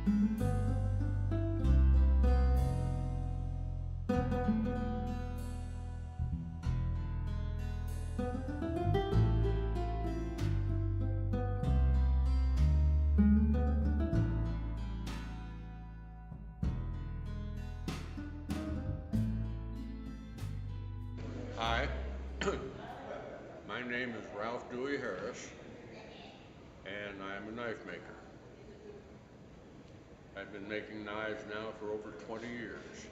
Hi, my name is Ralph Dewey Harris, and I'm a knife maker. I've been making knives now for over 20 years.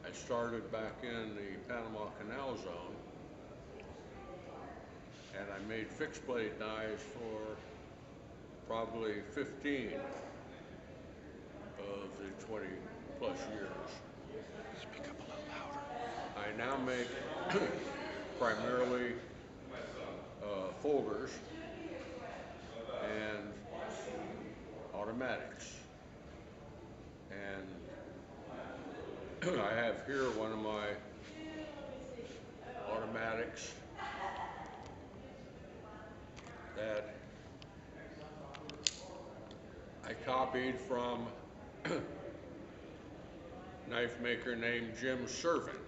I started back in the Panama Canal Zone, and I made fixed blade knives for probably 15 of the 20 plus years. Speak up a little louder. I now make primarily folders and automatics. And I have here one of my automatics that I copied from a knife maker named Jim Servin.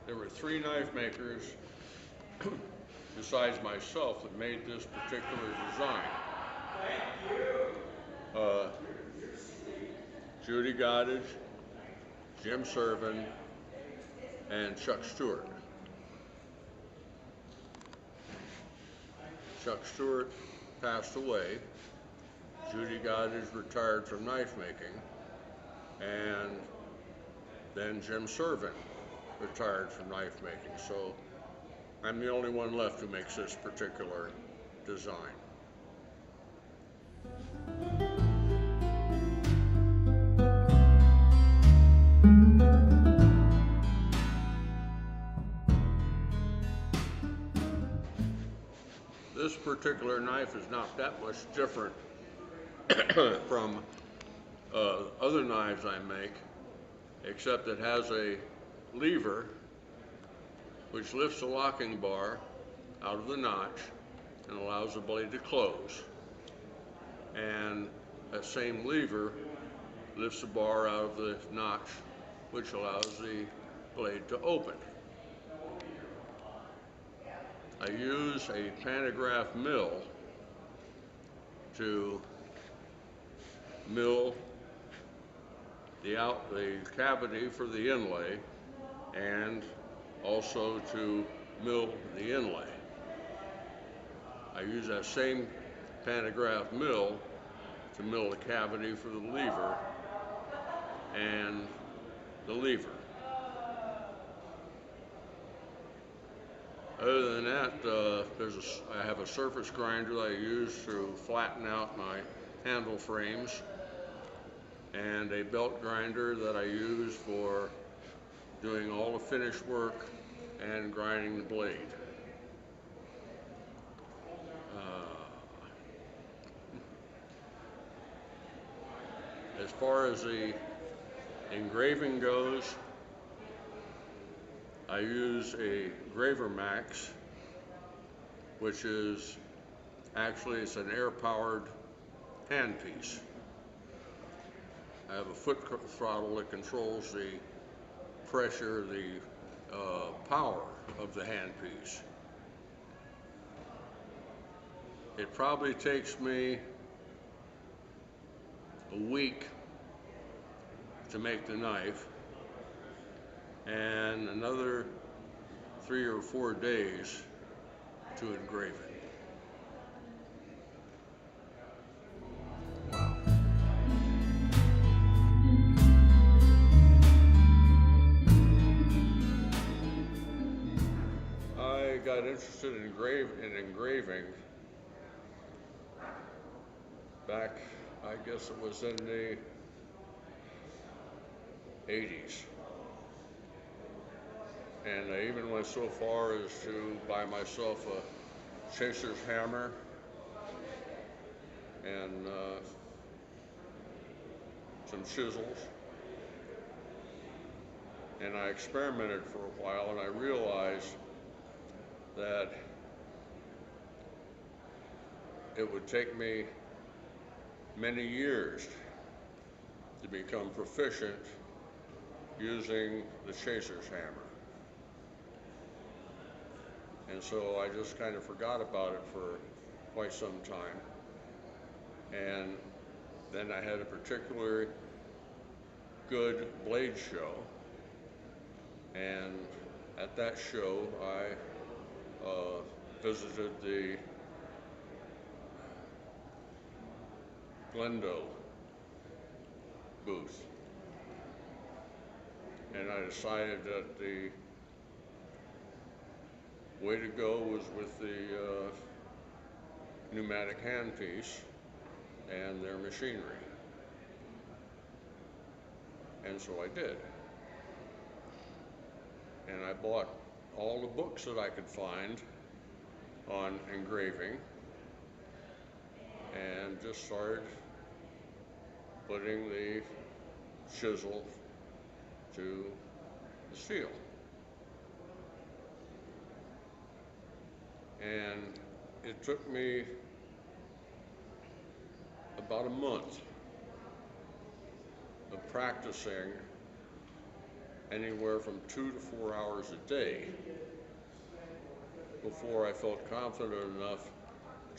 There were 3 knife makers besides myself that made this particular design. Judy Goddard, Jim Servin, and Chuck Stewart. Chuck Stewart passed away. Judy Goddard retired from knife making, and then Jim Servin retired from knife making. So I'm the only one left who makes this particular design. This particular knife is not that much different from other knives I make, except it has a lever which lifts the locking bar out of the notch and allows the blade to close. And that same lever lifts the bar out of the notch, which allows the blade to open. I use a pantograph mill to mill the cavity for the inlay, and also to mill the inlay. I use that same pantograph mill to mill the cavity for the lever and the lever. Other than that, I have a surface grinder that I use to flatten out my handle frames, and a belt grinder that I use for doing all the finish work and grinding the blade. As far as the engraving goes, I use a Engraver Max, which is actually, it's an air-powered handpiece. I have a foot throttle that controls the pressure, the power of the handpiece. It probably takes me a week to make the knife, and another 3 or 4 days to engrave it. Wow. I got interested in engraving back, I guess it was in the 80s. And I even went so far as to buy myself a chaser's hammer and some chisels. And I experimented for a while, and I realized that it would take me many years to become proficient using the chaser's hammer. And so I just kind of forgot about it for quite some time. And then I had a particularly good blade show. And at that show, I visited the Glendo booth. And I decided that the way to go was with the pneumatic handpiece and their machinery. And so I did. And I bought all the books that I could find on engraving and just started putting the chisel to the steel. And it took me about a month of practicing anywhere from 2 to 4 hours a day before I felt confident enough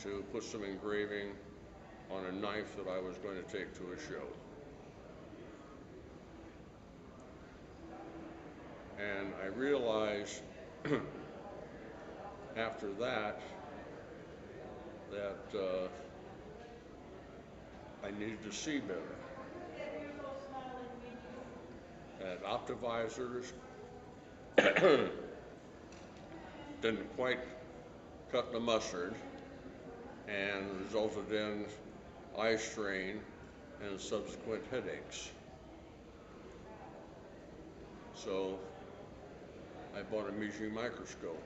to put some engraving on a knife that I was going to take to a show. And I realized after that I needed to see better. That optivisors didn't quite cut the mustard and resulted in eye strain and subsequent headaches. So I bought a Meiji microscope,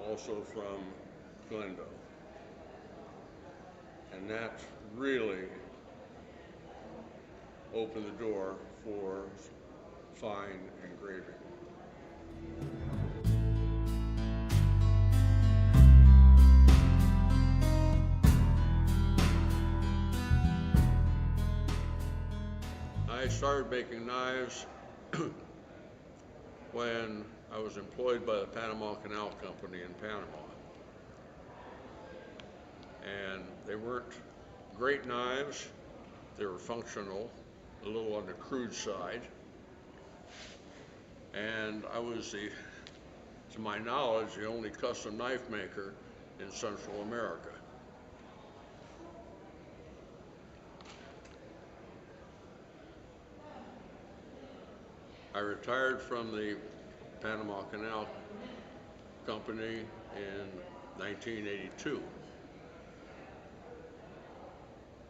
also from Glendo. And that really opened the door for fine engraving. I started making knives when I was employed by the Panama Canal Company in Panama. And they weren't great knives, they were functional, a little on the crude side. And I was, to my knowledge, the only custom knife maker in Central America. I retired from the Panama Canal Company in 1982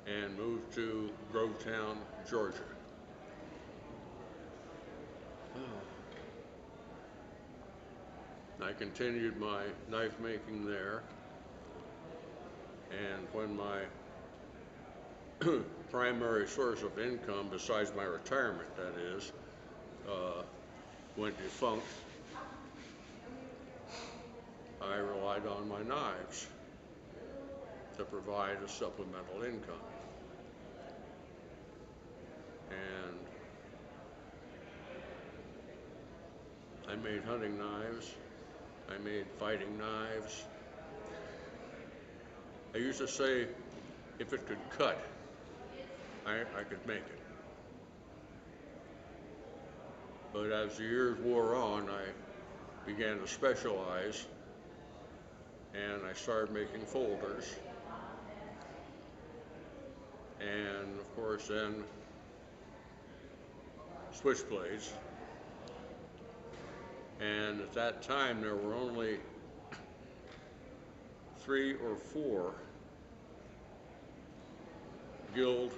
and moved to Grovetown, Georgia. I continued my knife making there, and when my primary source of income, besides my retirement that is, went defunct, I relied on my knives to provide a supplemental income. And I made hunting knives, I made fighting knives. I used to say, if it could cut, I could make it. But as the years wore on, I began to specialize, and I started making folders. And of course then switchblades. And at that time there were only 3 or 4 guild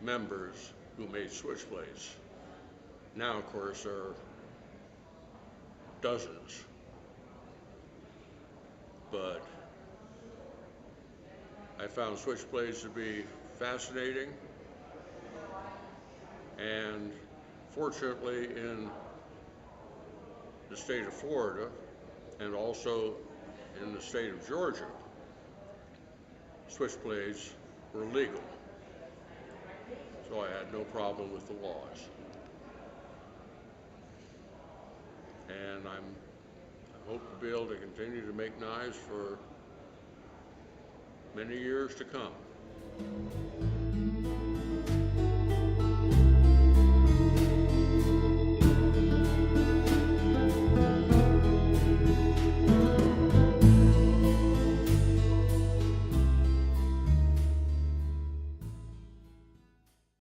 members who made switchblades. Now, of course, there are dozens. But I found switchblades to be fascinating, and fortunately in the state of Florida and also in the state of Georgia, switchblades were legal. So I had no problem with the laws. And I hope to be able to continue to make knives for many years to come.